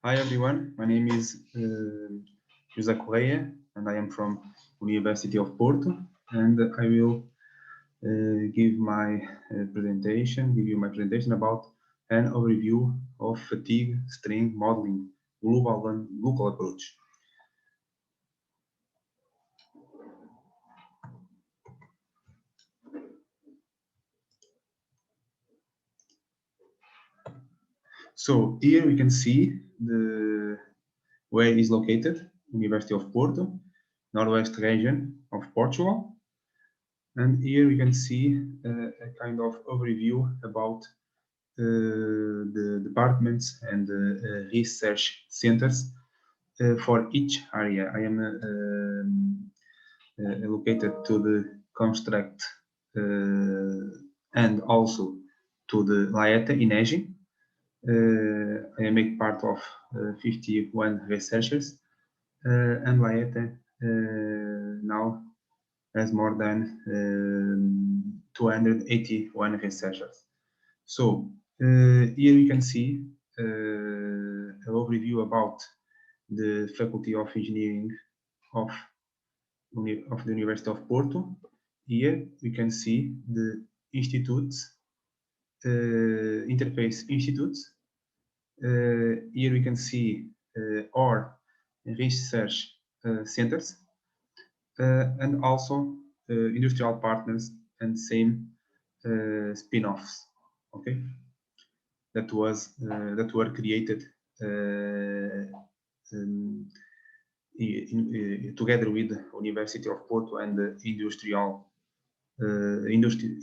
Hi everyone, my name is José Correia and I am from University of Porto, and I will give you my presentation about an overview of fatigue strain modeling, global and local approach. So here we can see where is located University of Porto, northwest region of Portugal. And here we can see a kind of overview about the departments and research centers for each area. I am allocated to the construct and also to the Laeta in Asia. I make part of 51 researchers, and Laeta now has more than 281 researchers. So here you can see an overview about the Faculty of Engineering of the University of Porto. Here you can see the institutes, interface institutes. Here we can see our research centers and also industrial partners and same spin-offs. Okay, that were created together with University of Porto and the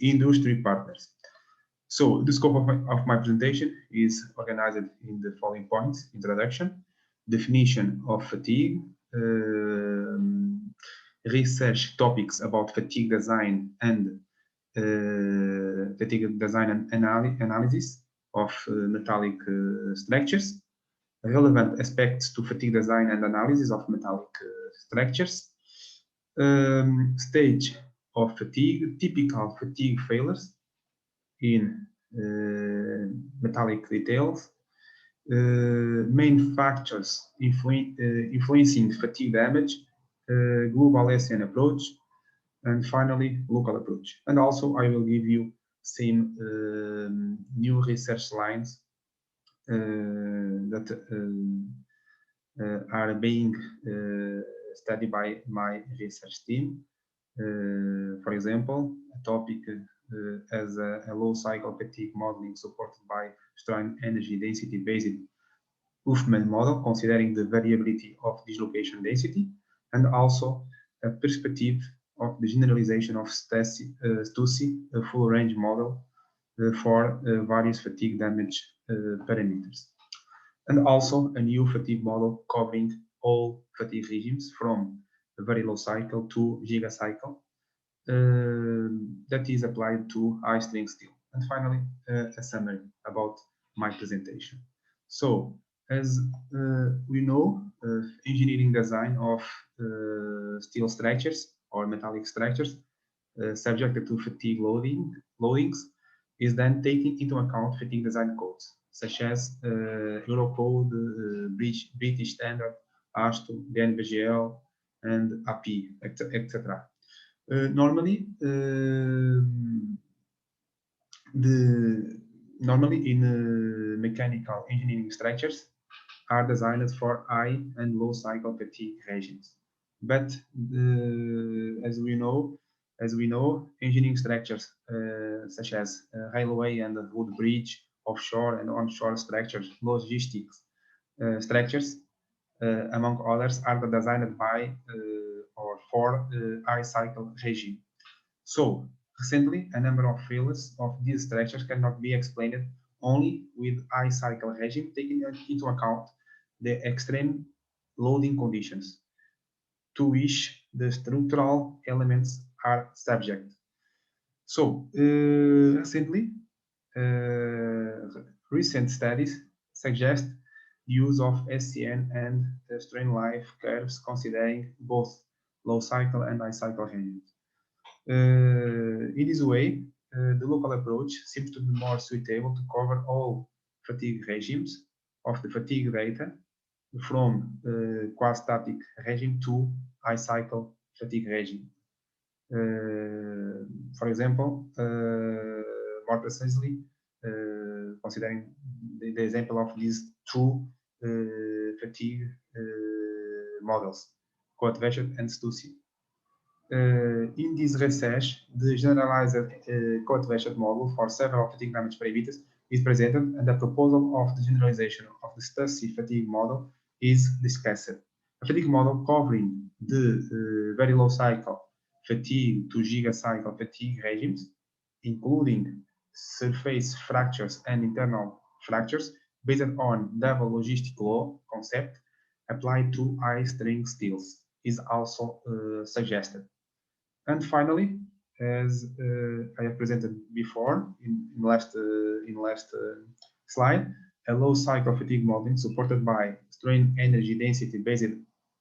industry partners. So the scope of my presentation is organized in the following points: introduction, definition of fatigue, research topics about fatigue design and analysis of metallic structures, relevant aspects to fatigue design and analysis of metallic structures, stage of fatigue, typical fatigue failures in metallic details, main factors influencing fatigue damage, global SN approach, and finally local approach. And also I will give you some new research lines that are being studied by my research team. For example, a topic as a low cycle fatigue modeling supported by strong energy density based Huffman model, considering the variability of dislocation density, and also a perspective of the generalization of Stussy, a full range model for various fatigue damage parameters. And also a new fatigue model covering all fatigue regimes from a very low cycle to gigacycle that is applied to high strength steel. And finally, a summary about my presentation. So, as we know, engineering design of steel structures or metallic structures subjected to fatigue loadings is then taking into account fatigue design codes, such as Eurocode, British Standard, ASTO, the NVGL, and API, etc. Normally in mechanical engineering structures are designed for high and low cycle fatigue regimes. But as we know, engineering structures such as railway and road bridge, offshore and onshore structures, logistics structures, among others, are designed by or for high cycle regime. So recently, a number of failures of these structures cannot be explained only with high cycle regime, taking into account the extreme loading conditions to which the structural elements are subject. So recently, recent studies suggest use of SCN and strain life curves considering both low cycle, and high cycle regions. In this way, the local approach seems to be more suitable to cover all fatigue regimes of the fatigue data from quasi-static regime to high cycle fatigue regime. For example, more precisely, considering the example of these two fatigue models, Coat-Wechsler and Stussy. In this research, the generalized Coat-Wechsler model for several fatigue damage parameters is presented, and the proposal of the generalization of the Stussy fatigue model is discussed. A fatigue model covering the very low cycle fatigue to gigacycle fatigue regimes, including surface fractures and internal fractures, based on double logistic law concept applied to high-strength steels, is also suggested. And finally, as I have presented before in last slide, a low cycle fatigue modeling supported by strain energy density based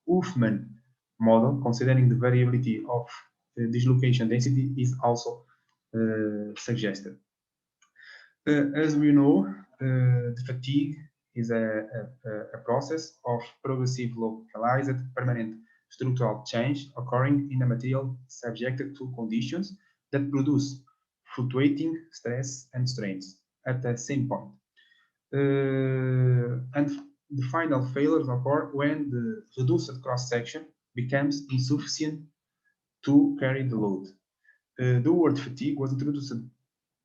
Huffman model, considering the variability of dislocation density, is also suggested. As we know, the fatigue is a process of progressive localized permanent structural change occurring in a material subjected to conditions that produce fluctuating stress and strains at the same point. And the final failures occur when the reduced cross-section becomes insufficient to carry the load. The word fatigue was introduced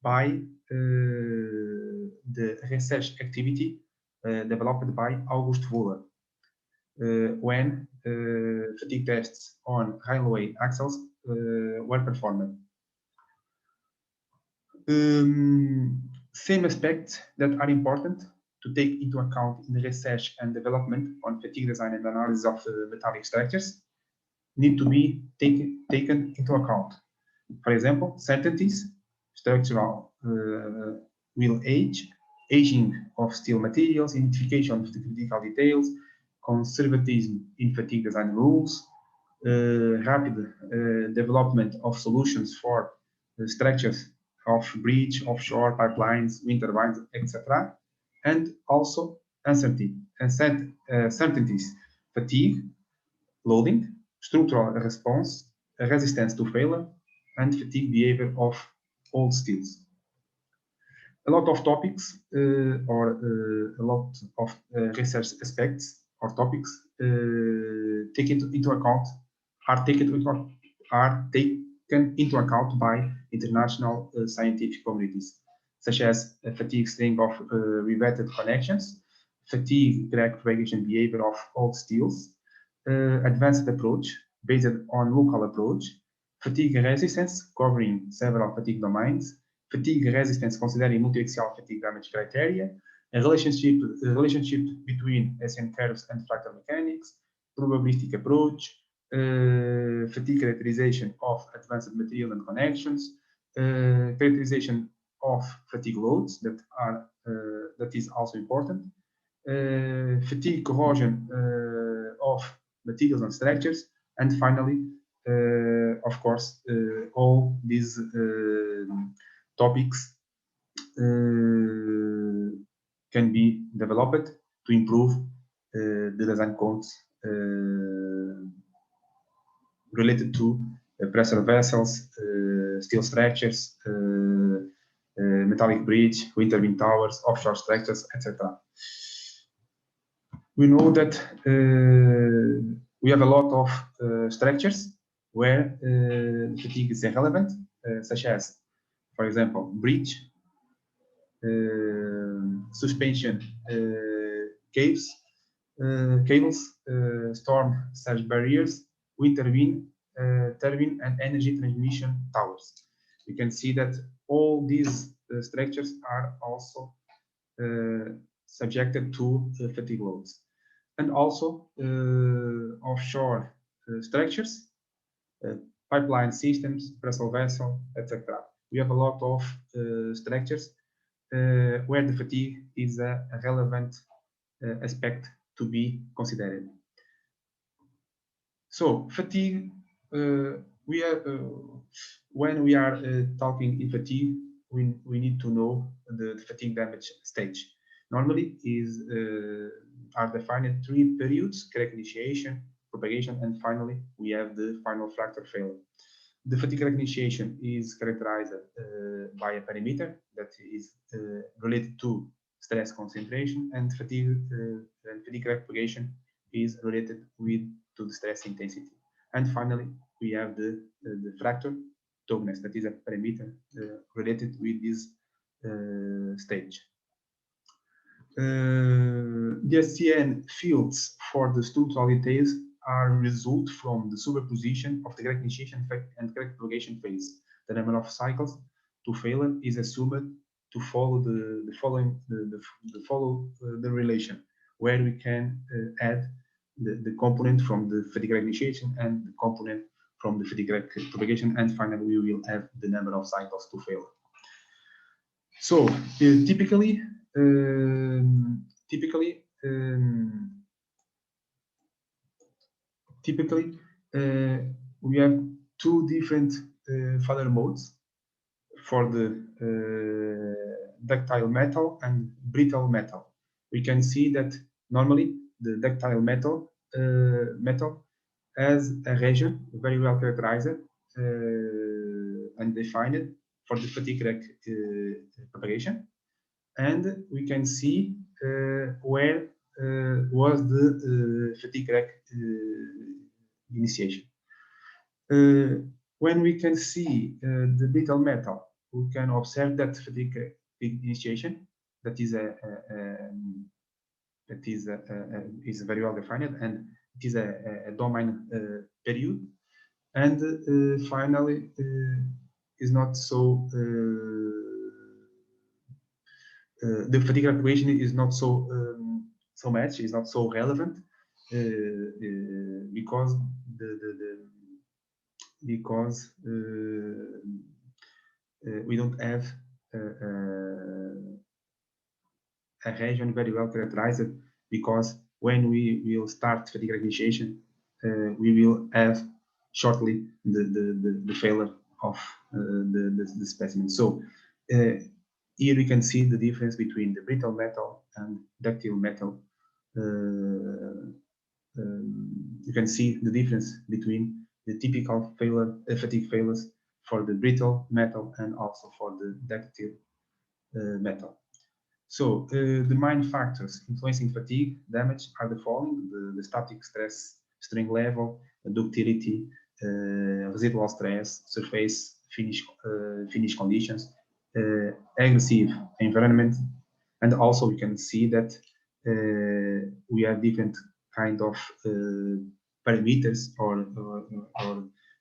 by the research activity developed by August Wöhler when fatigue tests on railway axles were performed. Same aspects that are important to take into account in the research and development on fatigue design and analysis of metallic structures need to be taken into account. For example, certainties, structural will age, aging of steel materials, identification of the critical details, conservatism in fatigue design rules, rapid development of solutions for structures of bridge, offshore pipelines, wind turbines, etc. And also uncertainties, fatigue, loading, structural response, resistance to failure, and fatigue behavior of old steels. A lot of topics or a lot of research aspects or topics are taken into account by international scientific communities, such as fatigue strength of riveted connections, fatigue crack propagation behavior of old steels, advanced approach based on local approach, fatigue resistance covering several fatigue domains, fatigue resistance considering multi-axial fatigue damage criteria, a relationship between SN curves and fractal mechanics, probabilistic approach, fatigue characterization of advanced material and connections, characterization of fatigue loads that is also important, fatigue corrosion of materials and structures, and finally, of course, all these topics can be developed to improve the design codes related to pressure vessels, steel structures, metallic bridge, wind turbine towers, offshore structures, etc. We know that we have a lot of structures where fatigue is irrelevant, such as, for example, bridge, suspension cables, storm surge barriers, wind turbine, and energy transmission towers. You can see that all these structures are also subjected to fatigue loads. And also offshore structures, pipeline systems, pressure vessel, etc. We have a lot of structures where the fatigue is a relevant aspect to be considered. So fatigue we are when we are talking in fatigue, we need to know the fatigue damage stage. Normally are defined 3 periods: crack initiation, propagation, and finally we have the final fracture failure. The fatigue crack initiation is characterized by a parameter that is related to stress concentration, and fatigue crack propagation is related to the stress intensity. And finally, we have the fracture toughness, that is a parameter related with this stage. The SCN fields for the structural details are result from the superposition of the crack initiation and crack propagation phase. The number of cycles to failure is assumed to follow the relation, where we can add the component from the fatigue crack initiation and the component from the fatigue crack propagation, and finally we will have the number of cycles to failure. So typically we have 2 different failure modes for the ductile metal and brittle metal. We can see that normally the ductile metal has a region very well characterized and defined for the fatigue crack propagation, and we can see where was the fatigue crack initiation. When we can see the brittle metal, we can observe that fatigue crack initiation that is very well defined, and it is a domain period, and finally is not so the fatigue equation is not so much, is not so relevant because we don't have a region very well characterized, because when we will start fatigue initiation, we will have shortly the failure of the specimen. So here we can see the difference between the brittle metal and ductile metal. You can see the difference between the typical fatigue failures for the brittle metal and also for the ductile metal. So the main factors influencing fatigue damage are the following: the static stress strain level, ductility, residual stress, surface finish conditions, aggressive environment, and also we can see that we have different kind of parameters or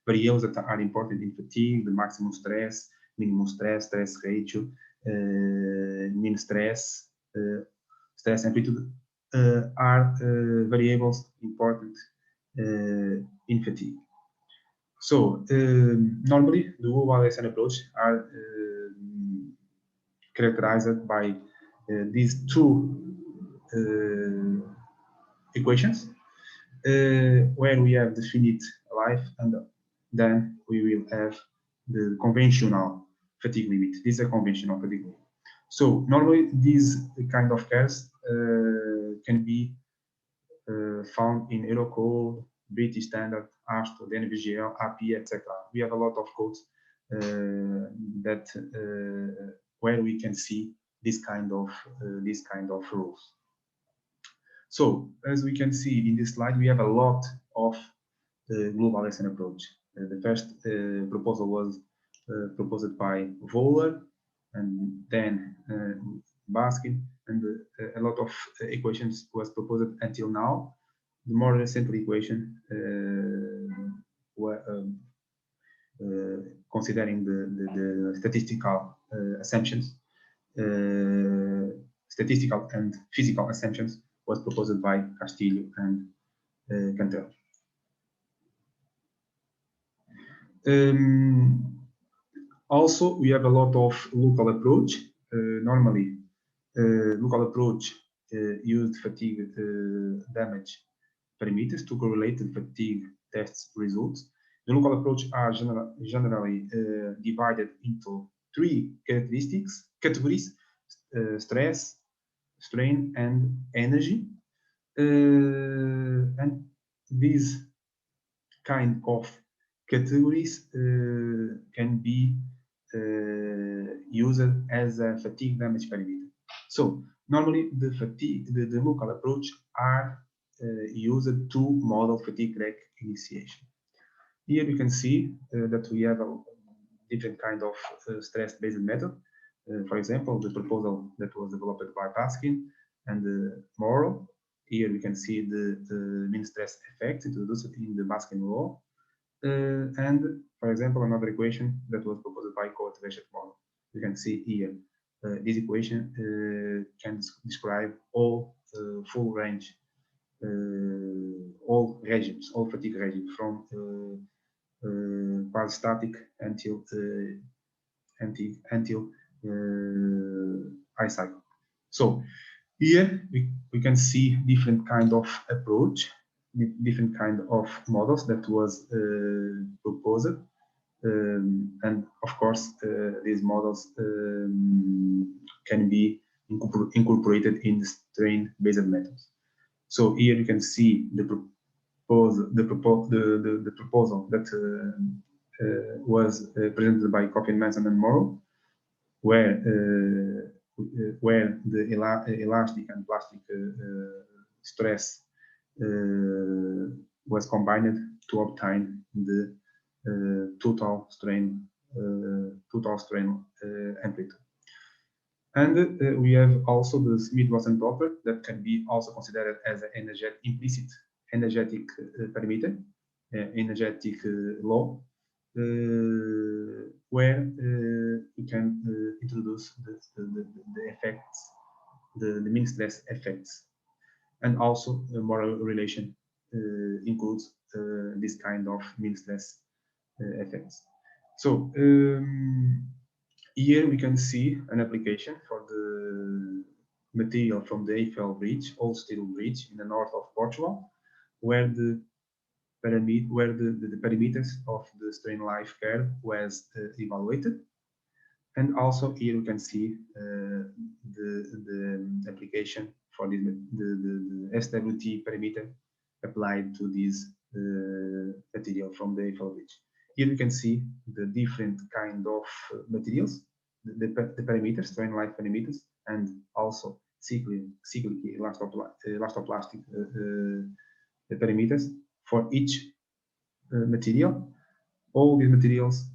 variables that are important in fatigue: the maximum stress, minimum stress, stress ratio, mean stress, stress amplitude are variables important in fatigue. So normally the UVA-LSN approach are characterized by these 2 equations, where we have the finite life, and then we will have the conventional fatigue limit. This is a conventional fatigue limit. So normally these kind of curves can be found in Eurocode, British Standard, AASHTO, DNVGL, API, etc. We have a lot of codes that where we can see this kind of rules. So as we can see in this slide, we have a lot of the global lesson approach. The first proposal was proposed by Voller, and then Baskin, and a lot of equations was proposed until now. The more recent equation were considering the statistical assumptions, statistical and physical assumptions, was proposed by Castillo and Cantel. Also, we have a lot of local approach. Normally, local approach used fatigue damage parameters to correlate the fatigue tests results. The local approach are generally divided into three categories: stress, strain, and energy. And these kind of categories can be used as a fatigue damage parameter. So normally the local approach are used to model fatigue crack initiation. Here you can see that we have a different kind of stress-based method. For example, the proposal that was developed by Paskin and Morrow. Here we can see the mean stress effect introduced in the Baskin law. And for example, another equation that was proposed by Coat-Weschert model. You can see here this equation can describe all full range, all regimes, all fatigue regimes from quasi-static until high cycle. So here we can see different kind of approach, different kind of models that was proposed, and of course these models can be incorporated in the strain-based methods. So here you can see the proposal that was presented by Coffin, Manson, and Morrow, where the elastic and plastic stress was combined to obtain the total strain amplitude. And we have also the Smith-Wasserman-Doppler that can be also considered as an implicit energetic parameter, energetic law, where we can introduce the effects, the mean stress effects, and also the moral relation includes this kind of mean stress effects. So here we can see an application for the material from the Eiffel Bridge, old steel bridge in the north of Portugal, where the parameters of the strain life curve was evaluated. And also here you can see the application for the SWT parameter applied to this material from the Eiffel Bridge. Here you can see the different kind of materials, the parameters, strain life parameters, and also cyclic elastoplastic parameters for each material. All these materials,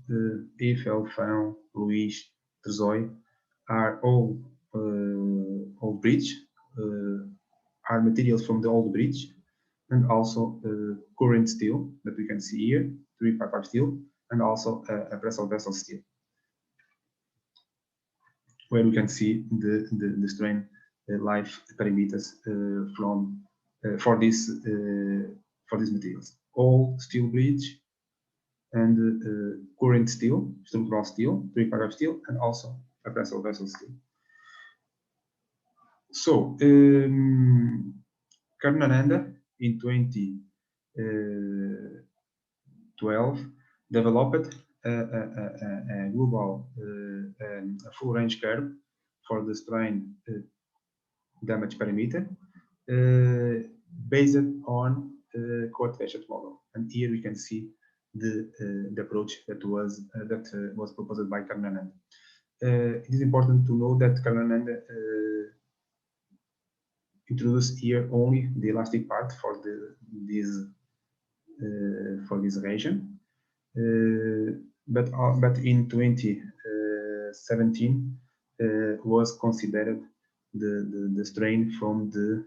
Eiffel, Fan, Luis, Terzoi, are all bridge, are materials from the old bridge, and also current steel that we can see here, 355 steel, and also a Breslau vessel steel, where we can see the strain life parameters for these materials. All steel bridge and current steel, structural steel, 355 steel, and also a Breslau vessel steel. So Karnananda in 2012 developed a global full range curve for the strain damage parameter based on Coat-Weschert model. And here we can see the approach that was proposed by Karnananda. It is important to know that Karnananda introduced here only the elastic part for this region, but in 2017 was considered the strain from the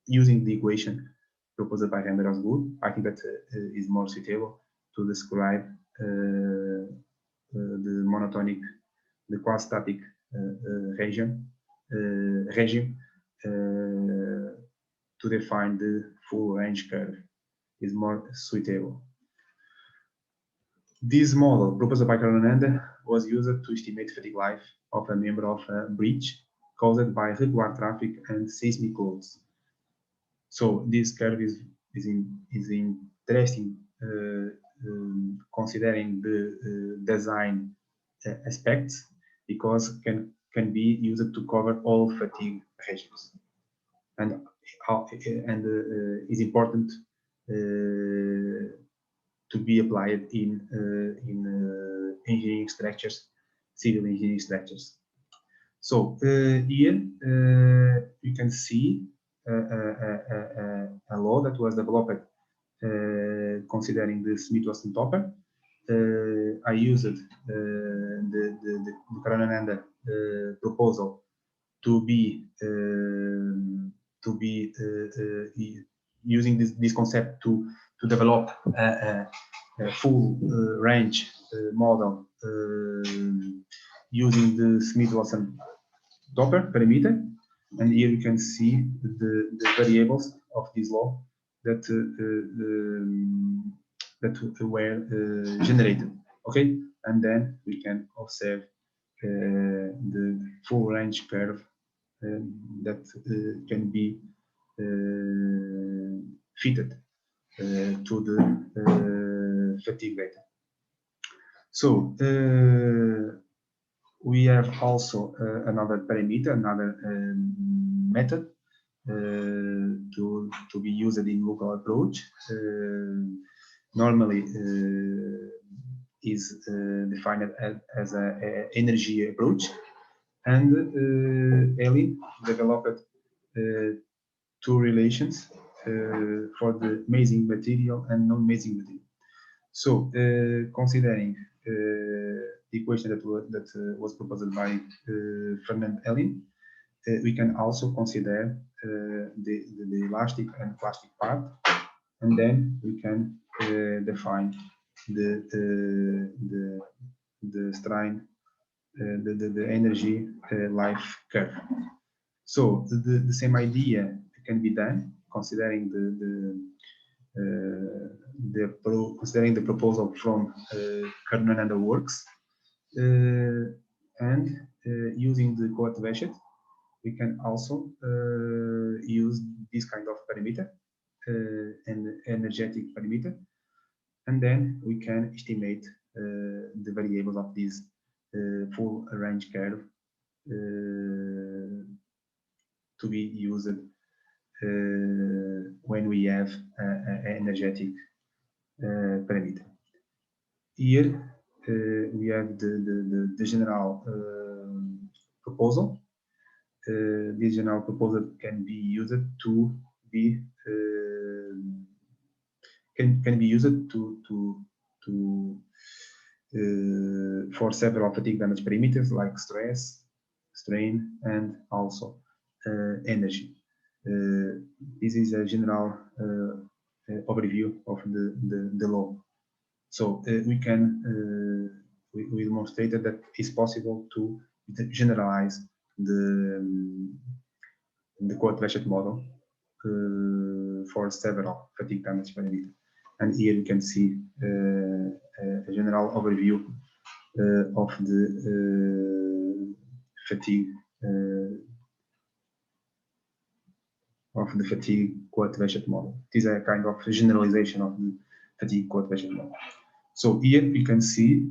using the equation proposed by Hammer-Osgood. I think that is more suitable to describe the monotonic, the quasi-static regime to define the full range curve is more suitable. This model proposed by Karnananda was used to estimate fatigue life of a member of a bridge caused by regular traffic and seismic loads. So this curve is in interesting considering the design aspects, because can be used to cover all fatigue regimes, and is important to be applied in engineering structures, civil engineering structures. So here you can see a law that was developed considering the Smith-Wesson-Topper. I used the Karanananda proposal to be using this concept to develop a full range model using the Smith-Wesson-Topper parameter. And here you can see the variables of this law that were generated. Okay, and then we can observe the full range curve that can be fitted to the fatigue data. So we have also another parameter, another method to be used in local approach. Normally is defined as an energy approach, and Elin developed two relations for the mazing material and non-mazing material. So considering the equation that was proposed by Fernand Elin, we can also consider the elastic and plastic part, and then we can define the strain, the energy life curve. So the same idea can be done considering considering the proposal from Karanananda works, and using the Coat-Wechsler, we can also use this kind of parameter, an energetic parameter, and then we can estimate the variables of this full range curve to be used when we have an energetic parameter. Here we have the general proposal. This general proposal can be used to be for several fatigue damage parameters like stress, strain, and also energy. This is a general overview of the law. So we demonstrated that it's possible to generalize the Coat-Wechsler model for several fatigue damage parameters. And here you can see a general overview of the fatigue Coat-Wechsler model. It is a kind of generalization of the fatigue Coat-Wechsler model. So here you can see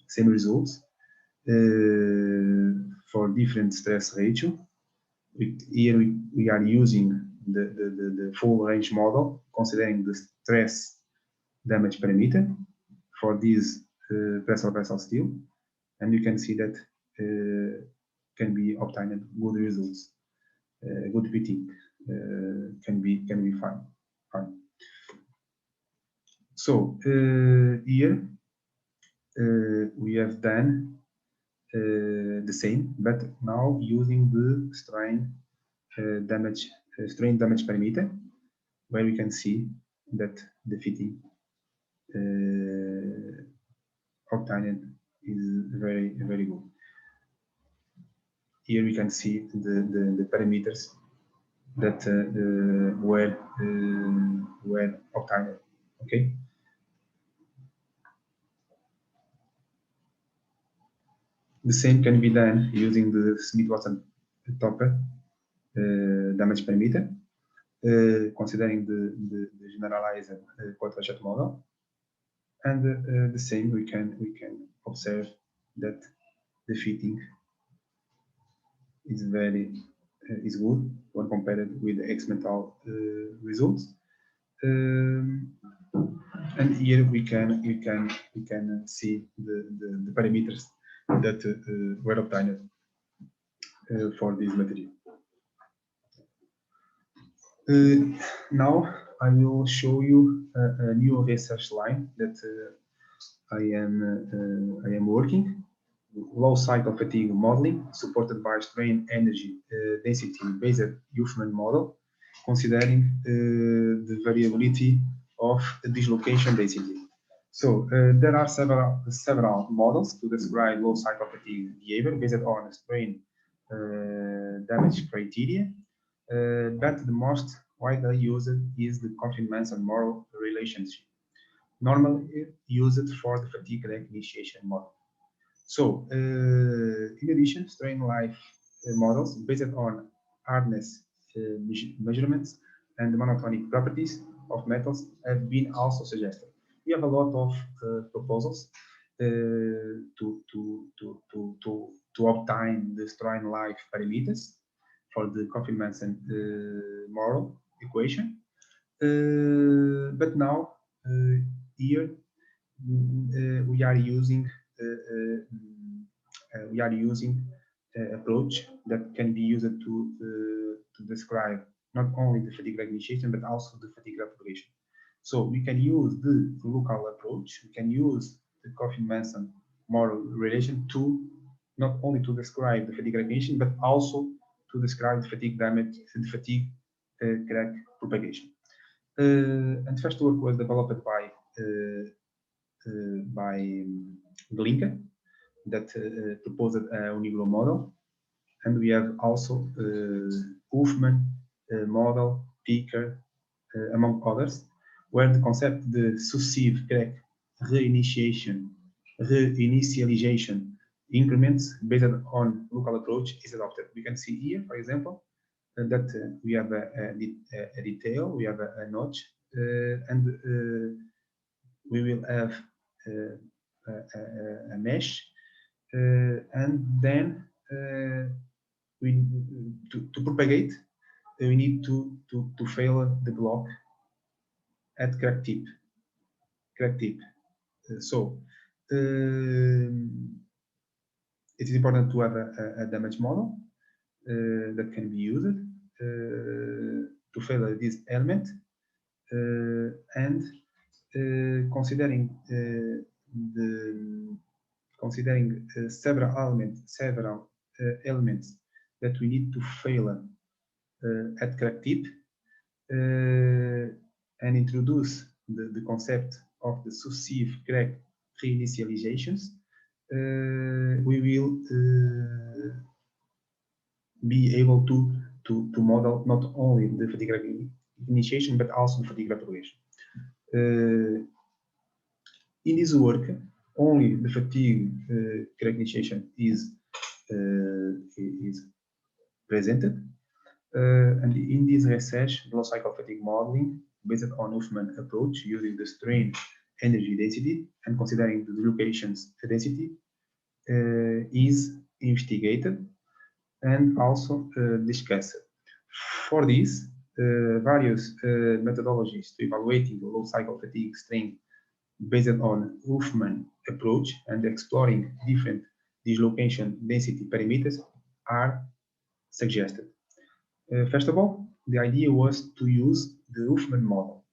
same results for different stress ratio. Here we are using the full range model, considering the stress damage parameter for this pressure vessel steel, and you can see that can be obtained good results. Good fitting can be fine. So here we have done the same, but now using the strain damage parameter, where we can see that the fitting obtained is very good. Here we can see the parameters that were obtained. Okay. The same can be done using the Smith-Wesson-Topper damage parameter, considering the generalized quadrature model. And the same, we can observe that the fitting is very is good when compared with the experimental results. And here we can see the parameters that were obtained for this material. Now I will show you a new research line that I am working. Low cycle fatigue modeling supported by strain energy density based Huffman model, considering the variability of dislocation density. So there are several models to describe low cycle fatigue behavior based on strain damage criteria, but the most widely used is the Coffin-Manson-Morrow relationship, normally used for the fatigue crack initiation model. So, in addition, strain life models based on hardness measurements and monotonic properties of metals have been also suggested. We have a lot of proposals to obtain the strain life parameters for the Coffin-Manson-Morrow equation. But now here we are using approach that can be used to describe not only the fatigue initiation but also the fatigue propagation. So we can use the local approach. We can use the Coffin-Manson-Morrow relation to not only to describe the fatigue initiation but also to describe the fatigue damage and fatigue crack propagation. And first work was developed by Glinka, that proposed a Uniglo model, and we have also Huffman model, Picker, among others, where the concept the successive crack reinitialization increments based on local approach is adopted. We can see here, for example, that we have a detail, we have a notch, and we will have a mesh, and then to propagate, we need to fail the block at crack tip. So it is important to have a damage model that can be used to fail this element, and considering several elements that we need to fail at crack tip, and introduce the concept of the successive crack reinitializations, we will be able to model not only the fatigue initiation but also the fatigue propagation. In this work, only the fatigue crack initiation is presented, and in this research, low cycle fatigue modeling based on Huffman approach using the strain energy density and considering the dislocations density is investigated and also discussed. For this, various methodologies to evaluating the low cycle fatigue strain based on Huffman approach and exploring different dislocation density parameters are suggested. First of all, the idea was to use the Huffman model,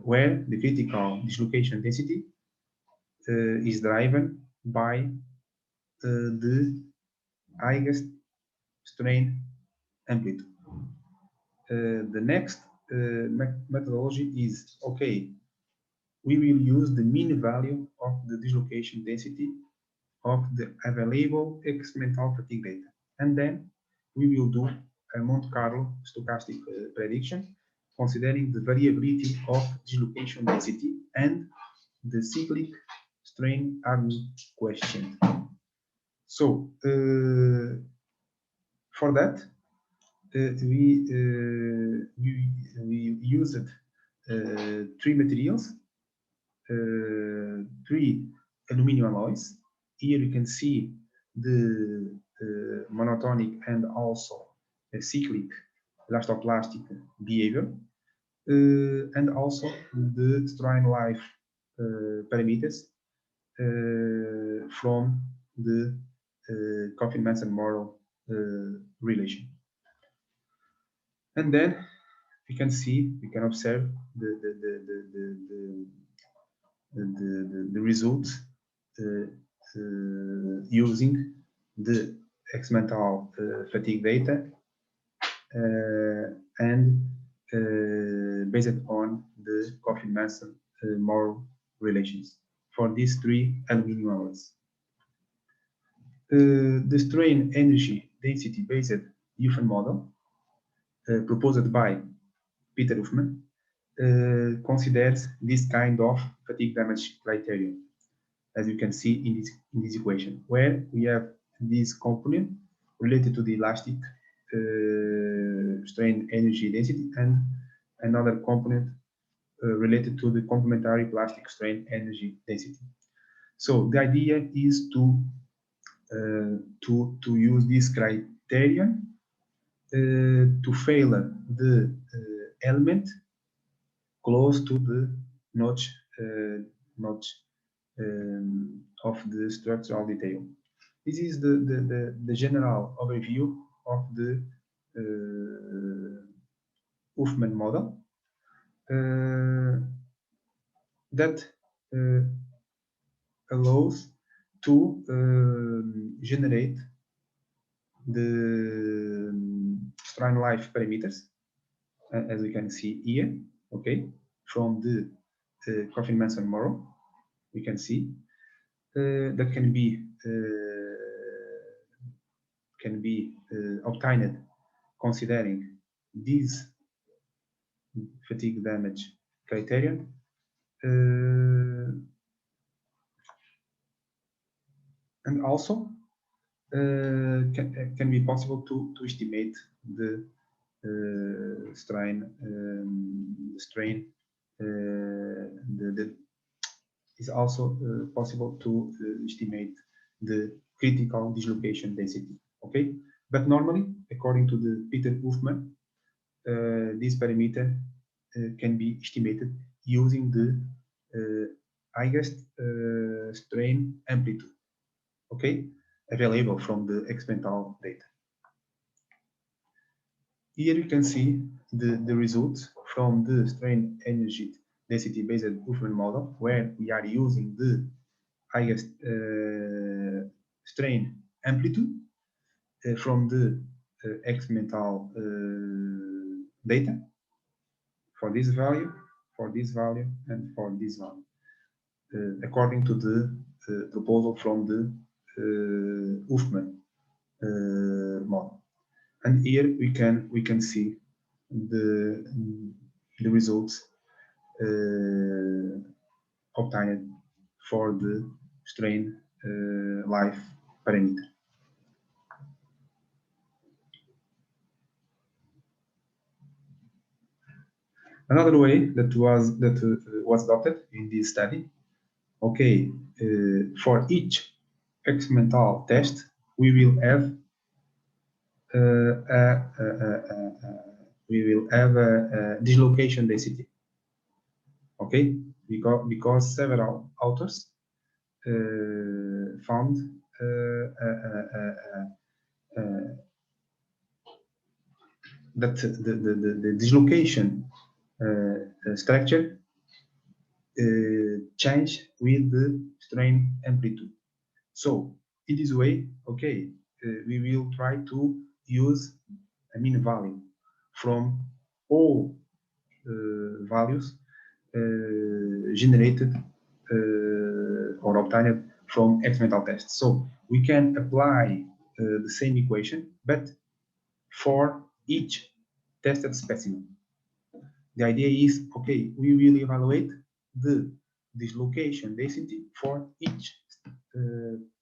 where the critical dislocation density is driven by the highest strain amplitude. The next methodology is, okay, we will use the mean value of the dislocation density of the available experimental fatigue data. And then we will do a Monte Carlo stochastic prediction, considering the variability of dislocation density and the cyclic strain hardening coefficient. So for that, we used 3 materials, 3 aluminum alloys. Here you can see the monotonic and also cyclic elastoplastic behavior, and also the strain life parameters from the Coffin-Manson-Morrow relation. And then we can observe the results using the experimental fatigue data and based on the Coffin-Manson-Morrow relations for these 3 aluminum alloys. The strain energy density based Huffman model proposed by Peter Huffman considers this kind of fatigue damage criterion, as you can see in this equation, where we have this component related to the elastic strain energy density and another component related to the complementary plastic strain energy density. So the idea is to use this criterion to favor the element close to the notch of the structural detail. This is the general overview of the Huffman model that allows to generate the strain life parameters, as we can see here, okay, from the Coffin-Manson-Morrow. We can see that can be obtained considering this fatigue damage criterion, and also can be possible to estimate the strain. It's also possible to estimate the critical dislocation density. Okay, but normally, according to the Peter Huffman, this parameter can be estimated using the highest strain amplitude. Okay, available from the experimental data. Here you can see the results from the strain energy density based Huffman model, where we are using the highest strain amplitude from the experimental data for this value, and for this value, according to the proposal from the Huffman model. And here we can see the results obtained for the strain life parameter. Another way that was adopted in this study, okay, for each experimental test, we will have a dislocation density. Okay, because several authors found that the dislocation structure change with the strain amplitude. So in this way, okay, we will try to use a mean value from all values generated or obtained from experimental tests. So we can apply the same equation, but for each tested specimen. The idea is, okay, we will evaluate the dislocation density for each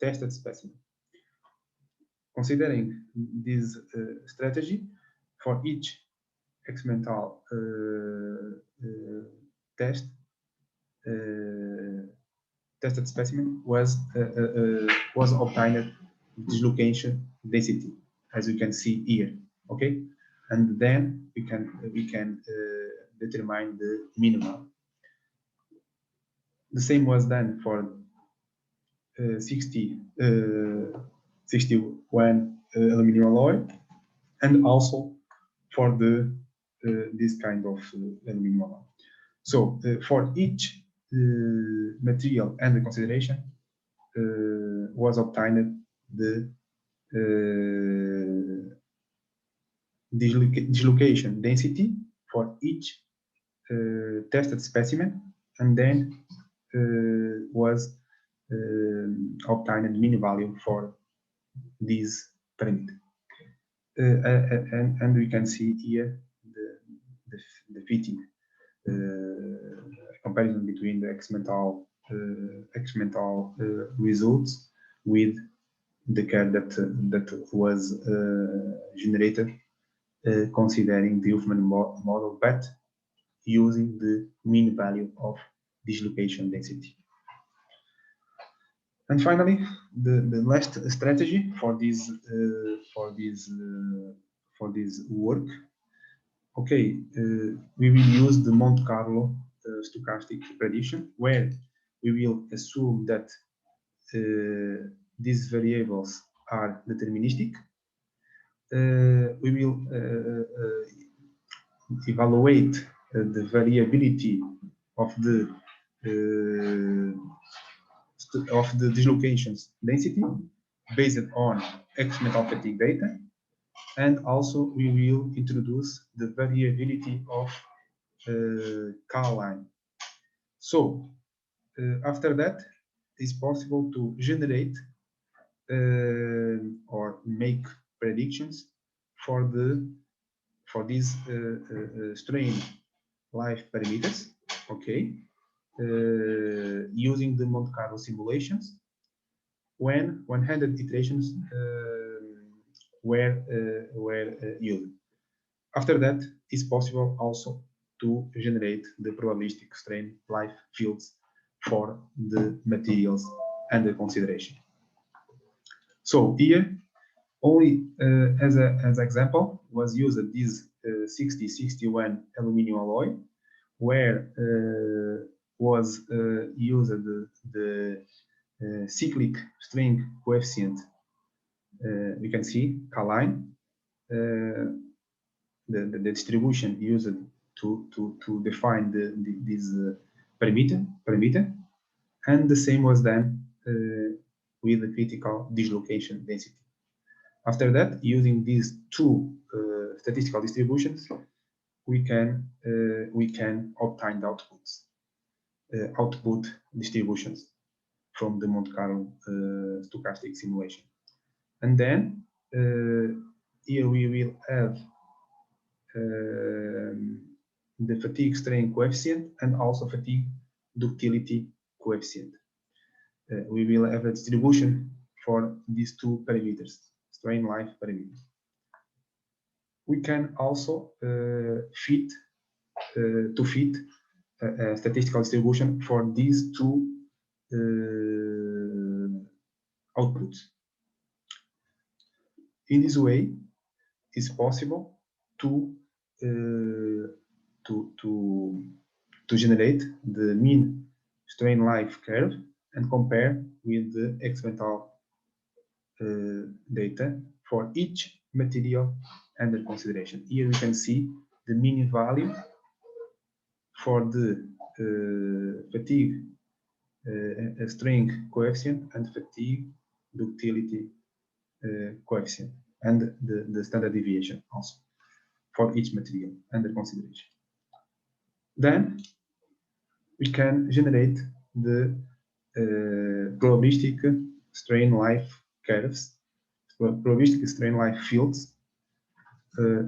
tested specimen. Considering this strategy, for each experimental tested specimen was obtained dislocation density, as you can see here. Okay, and then we can determine the minimum. The same was done for 61 aluminum alloy, and also for the this kind of aluminum alloy. So for each material under consideration was obtained the dislocation density for each tested specimen, and then was obtained mean value for these parameters. And we can see here the fitting comparison between the experimental results with the curve that was generated considering the Huffman model, but using the mean value of dislocation density. And finally, the last strategy for this work. Okay, we will use the Monte Carlo stochastic prediction, where we will assume that these variables are deterministic. We will evaluate the variability of the dislocations density based on experimental fatigue data, and also we will introduce the variability of K-line. So after that, it's possible to generate or make predictions for these strain life parameters. Okay, using the Monte Carlo simulations when 100 iterations were used. After that, it's possible also to generate the probabilistic strain life fields for the materials under consideration. So here, only as an example, was used this 6061 aluminum alloy, where was used the cyclic strain coefficient. You can see K-line, the distribution used to define this parameter, and the same was done with the critical dislocation density. After that, using these two statistical distributions, we can obtain the output distributions from the Monte Carlo stochastic simulation. And then here we will have the fatigue strain coefficient and also fatigue ductility coefficient. We will have a distribution for these two parameters, strain life parameters. We can also fit a statistical distribution for these two outputs. In this way, it's possible to generate the mean strain life curve and compare with the experimental data for each material under consideration. Here we can see the mean value for the fatigue strain coefficient and fatigue ductility coefficient, and the standard deviation also for each material under consideration. Then we can generate the probabilistic strain life curves, probabilistic strain life fields.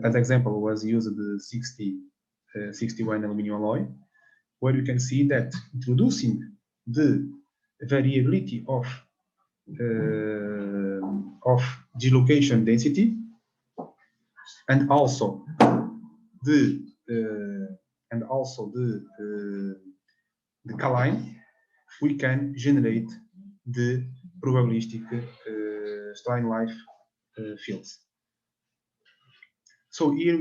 As example was used the 61 aluminum alloy, where you can see that introducing the variability of dislocation density, and also the K-line, we can generate the probabilistic strain life fields. So here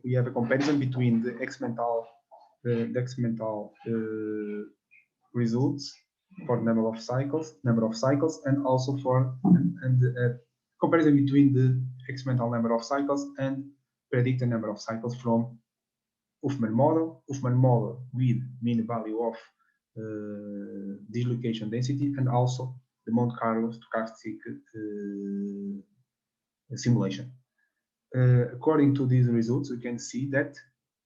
we have a comparison between the experimental results for number of cycles, and also for comparison between the experimental number of cycles and predicted number of cycles from Huffman model with mean value of dislocation density, and also the Monte Carlo stochastic simulation. According to these results, we can see that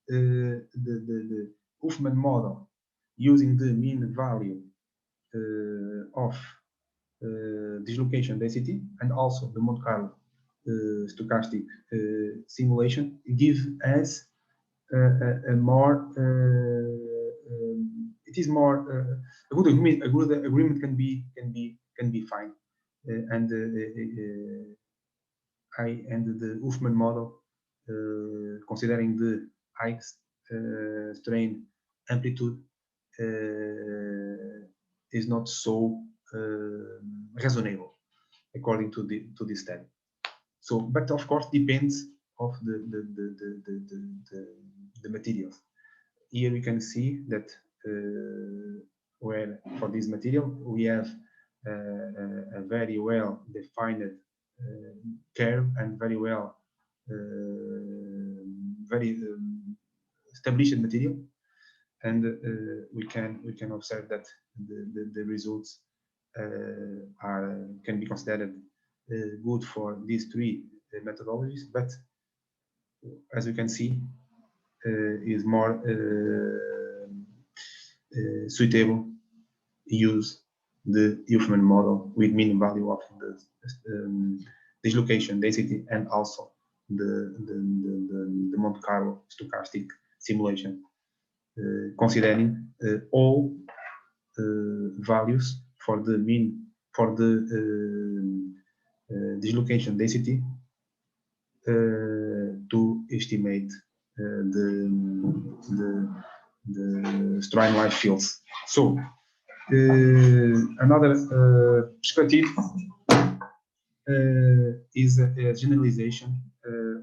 the Huffman model using the mean value of dislocation density and also the Monte Carlo stochastic simulation give us a more it is more a good agreement can be fine, and the Huffman model, considering the high strain amplitude, is not so reasonable according to this study. So, but of course, depends of the materials. Here we can see that where for this material we have a very well defined curve and very well established material, and we can observe that the results can be considered good for these three methodologies, but as you can see, is more suitable use the Huffman model with mean value of the dislocation density and also the Monte Carlo stochastic simulation, considering all values for the mean for the dislocation density to estimate the strain life fields. So another perspective is a generalization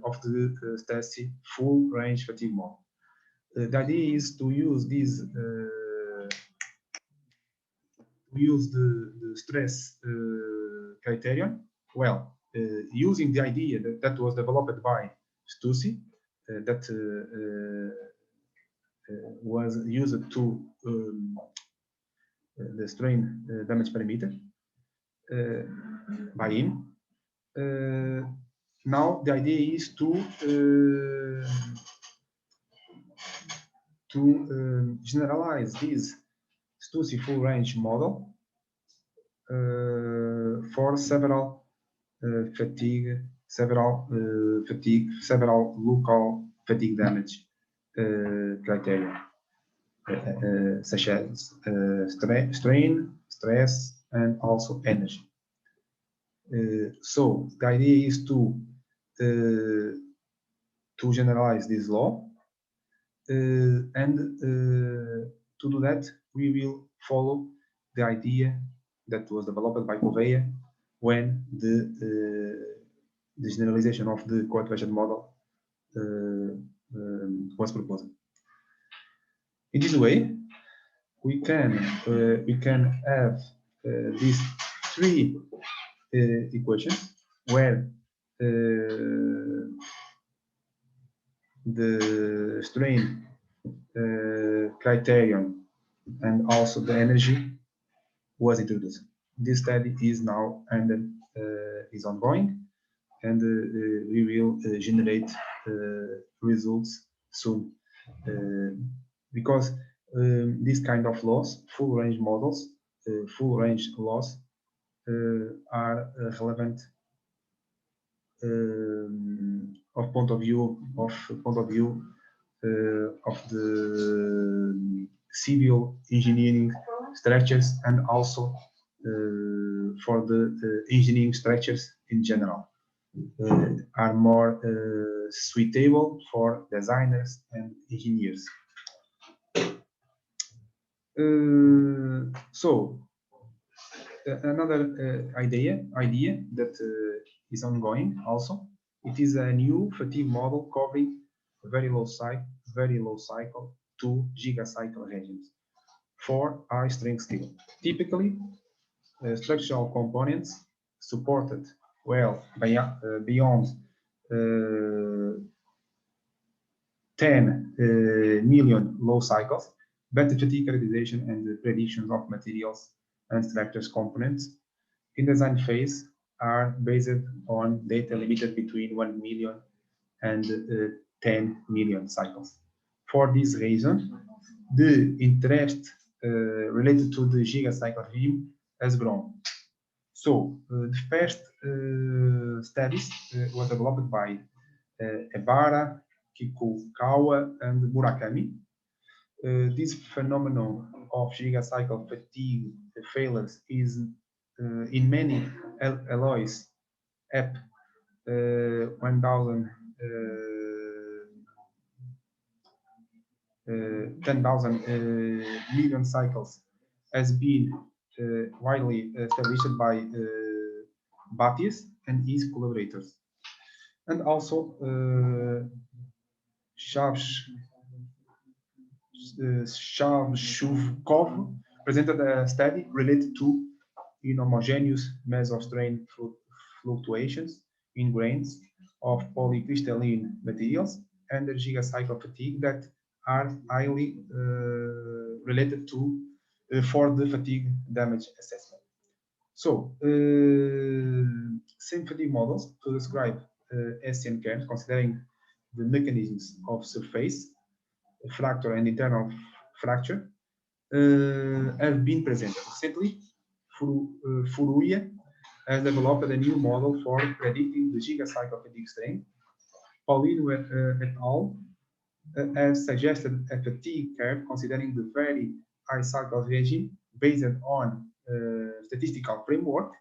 of the Stacey full range fatigue model. The idea is to use this the stress criterion, well, using the idea that was developed by Stussy, that was used to the strain damage parameter by him. Now the idea is to generalize this Stussy full range model for several local fatigue damage criteria, such as strain, stress, and also energy. So the idea is to generalize this law, and to do that, we will follow the idea that was developed by Gouveia when the generalization of the coefficient model was proposed. In this way, we can have these three equations where the strain criterion and also the energy was introduced. This study is now and is ongoing, and we will generate results soon, because this kind of laws, full range models, full range laws, are relevant of point of view of the civil engineering structures, and also for the engineering structures in general are more suitable for designers and engineers. So another idea that is ongoing also. It is a new fatigue model covering very low cycle 2 gigacycle regions for high strength steel. Typically, structural components supported well beyond 10 million low cycles, but the fatigue characterization and the predictions of materials and structures components in design phase are based on data limited between 1 million and 10 million cycles. For this reason, the interest related to the gigacycle regime has grown. So the first studies was developed by Ebara, Kikukawa, and Murakami. This phenomenon of gigacycle fatigue failures is in many alloys up 10,000 million cycles has been widely established by Batius and his collaborators. And also Shavshukov presented a study related to inhomogeneous mesostrain fluctuations in grains of polycrystalline materials and the gigacycle fatigue that are highly related to for the fatigue damage assessment. So, same fatigue models to describe SCN curves, considering the mechanisms of surface fracture and internal fracture, have been presented. Recently, Furuya has developed a new model for predicting the gigacycle fatigue strain. Pauline et al. Has suggested a fatigue curve considering the very high cycle regime based on statistical framework.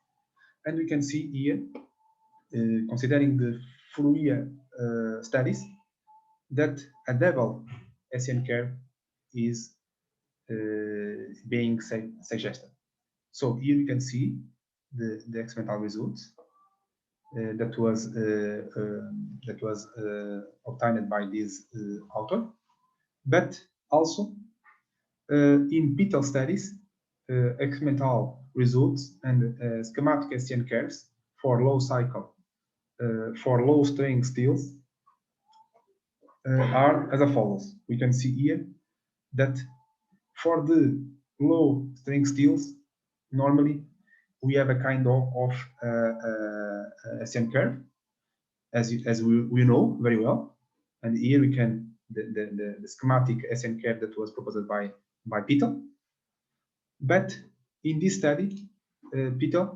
And we can see here, considering the Furuya studies, that a double SN curve is being suggested. So here you can see the experimental results that was obtained by this author, but also in Beetle studies, experimental results and schematic SN curves for low cycle, for low strength steels are as follows. We can see here that for the low strength steels, normally we have a kind of SN curve, as we know very well. And here we can the schematic SN curve that was proposed by Peter. But in this study, Peter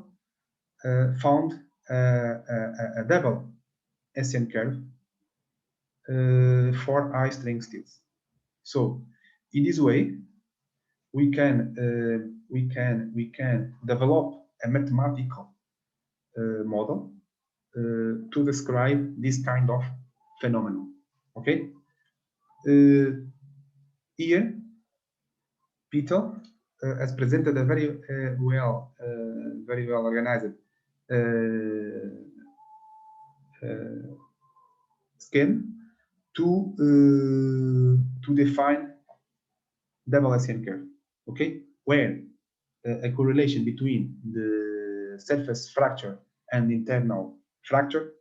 found a double SN curve for high strength steels. So in this way, we can develop a mathematical model to describe this kind of phenomenon. Okay. Here, Peter has presented a very well organized scheme to define double SN curve. Okay, where a correlation between the surface fracture and internal fracture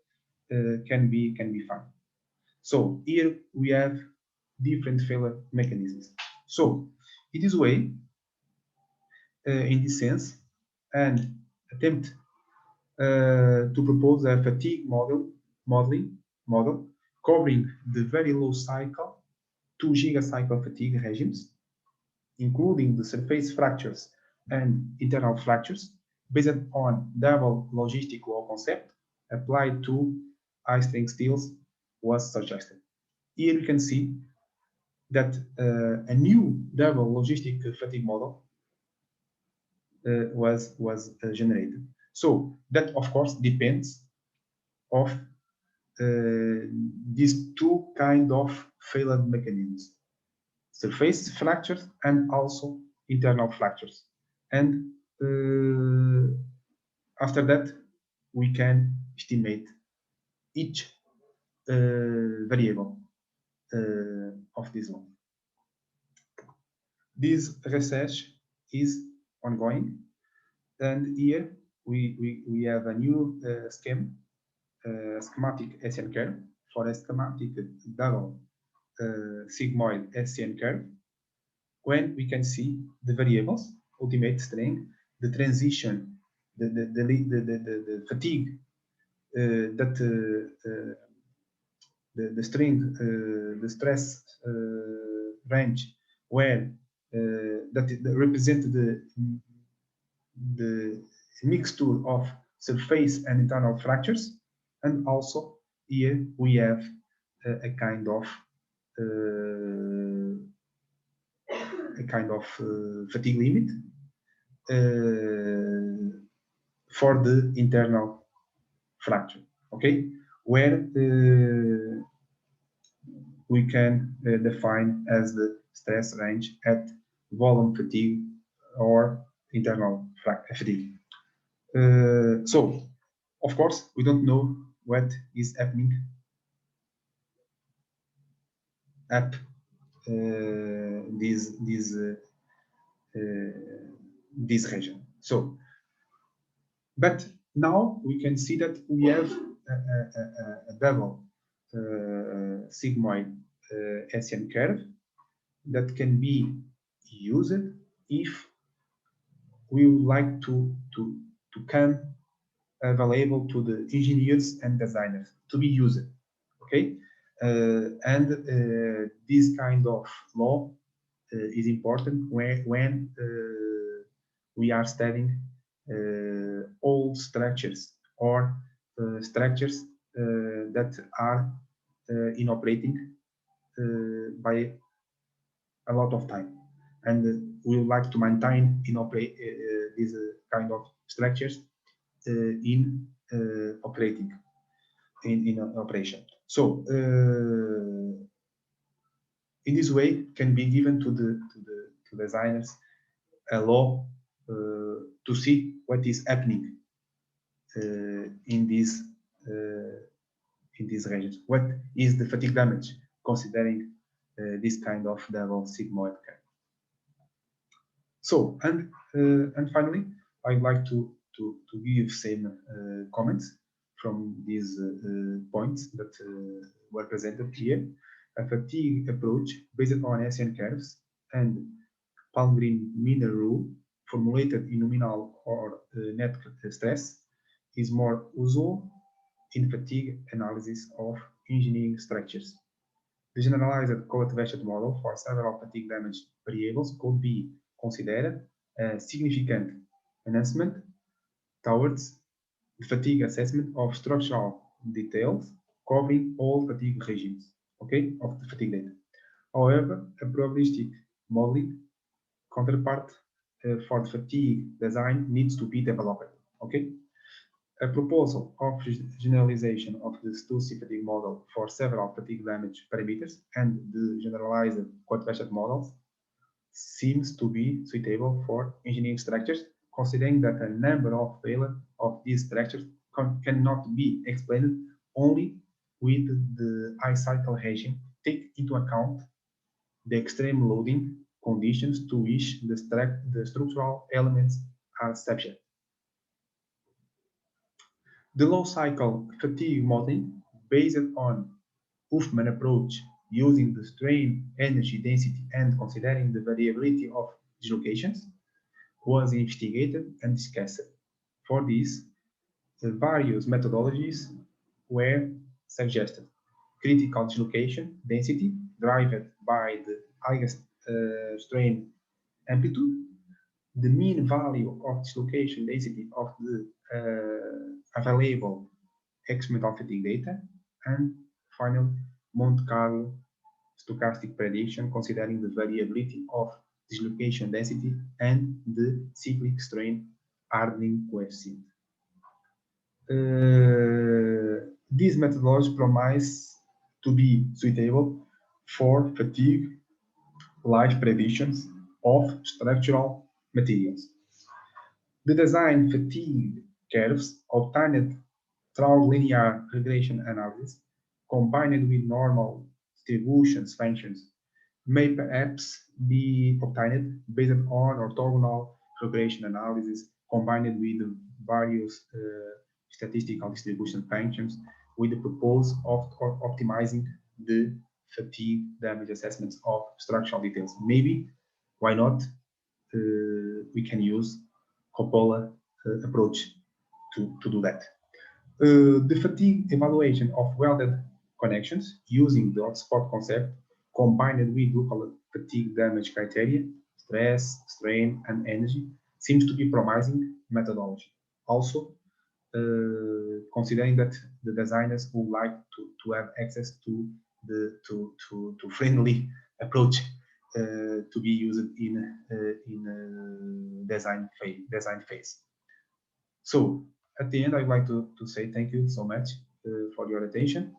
can be found. So here we have different failure mechanisms. So in this way, in this sense, an attempt to propose a fatigue model covering the very low cycle 2 gigacycle fatigue regimes, including the surface fractures and internal fractures, based on double logistic law concept applied to high strength steels was suggested. Here you can see that a new double logistic fatigue model was generated. So that of course depends of these two kind of failed mechanisms: surface fractures and also internal fractures. And after that, we can estimate each variable of this law. This research is ongoing, and here we have a new schematic SN curve for a schematic double sigmoid SN curve, when we can see the variables, ultimate strain, the transition, the fatigue, the strain, the stress range, where that represent the mixture of surface and internal fractures, and also here we have a kind of fatigue limit for the internal fracture, okay, where we can define as the stress range at volume fatigue or internal fatigue. So, of course, we don't know what is happening at this region. So, but now we can see that we have a double sigmoid SN curve that can be used if we would like to come available to the engineers and designers to be used. Okay, and this kind of law is important when we are studying old structures or structures that are in operating by a lot of time, and we would like to maintain in operate these kind of structures in operating in operation. So in this way can be given to the designers a law to see what is happening in these regions. What is the fatigue damage considering this kind of double sigmoid curve? So, and finally, I'd like to give some comments from these points that were presented here. A fatigue approach based on SN curves and Palmgren mean rule formulated in nominal or net stress is more usual in fatigue analysis of engineering structures. The generalized Coat-Wechsler model for several fatigue damage variables could be considered a significant enhancement towards the fatigue assessment of structural details covering all fatigue regimes, okay, of the fatigue data. However, a probabilistic modeling counterpart for the fatigue design needs to be developed, okay? A proposal of generalization of the Stussy fatigue model for several fatigue damage parameters and the generalized Coat-Wechsler models seems to be suitable for engineering structures, considering that a number of failures of these structures cannot be explained only with the high cycle regime. Take into account the extreme loading conditions to which the structural elements are subject. The low cycle fatigue modeling, based on Huffman approach using the strain energy density and considering the variability of dislocations, was investigated and discussed. For this, various methodologies were suggested. Critical dislocation density, derived by the highest strain amplitude, the mean value of dislocation density of the available experimental fatigue data, and finally, Monte Carlo stochastic prediction considering the variability of dislocation density and the cyclic strain hardening coefficient. This methodology promises to be suitable for fatigue life predictions of structural materials. The design fatigue curves obtained through linear regression analysis, combined with normal distributions functions, may perhaps be obtained based on orthogonal regression analysis combined with various statistical distribution functions with the purpose of optimizing the fatigue damage assessments of structural details. Maybe, why not, we can use Coppola approach to do that. The fatigue evaluation of welded connections using the hotspot concept combined with local fatigue damage criteria, stress, strain, and energy, seems to be promising methodology. Also, considering that the designers would like to have access to the to friendly approach to be used in design phase. So at the end, I'd like to say thank you so much for your attention.